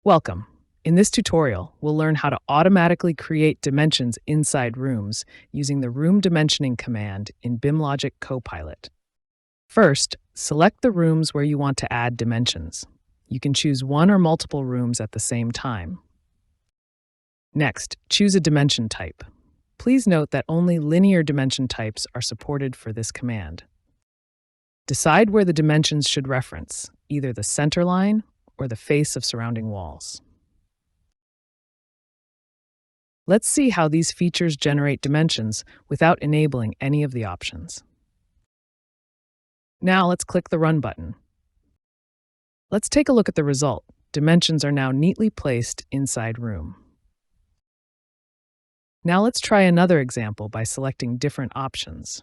Welcome. In this tutorial, we'll learn how to automatically create dimensions inside rooms using the Room Dimensioning command in BIMLOGIQ Copilot. First, select the rooms where you want to add dimensions. You can choose one or multiple rooms at the same time. Next, choose a dimension type. Please note that only linear dimension types are supported for this command. Decide where the dimensions should reference, either the center line or the face of surrounding walls. Let's see how these features generate dimensions without enabling any of the options. Now let's click the Run button. Let's take a look at the result. Dimensions are now neatly placed inside room. Now let's try another example by selecting different options.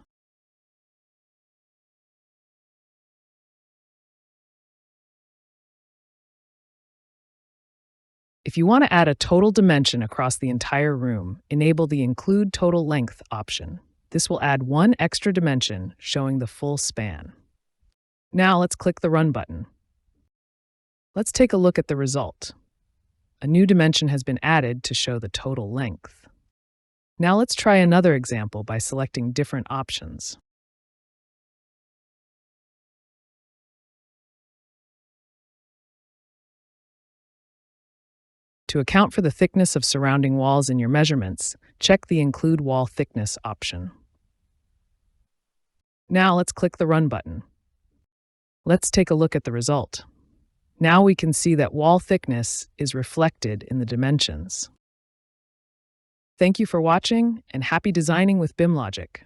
If you want to add a total dimension across the entire room, enable the Include Total Length option. This will add one extra dimension showing the full span. Now let's click the Run button. Let's take a look at the result. A new dimension has been added to show the total length. Now let's try another example by selecting different options. To account for the thickness of surrounding walls in your measurements, check the Include Wall Thickness option. Now let's click the Run button. Let's take a look at the result. Now we can see that wall thickness is reflected in the dimensions. Thank you for watching, and happy designing with BIMLOGIQ.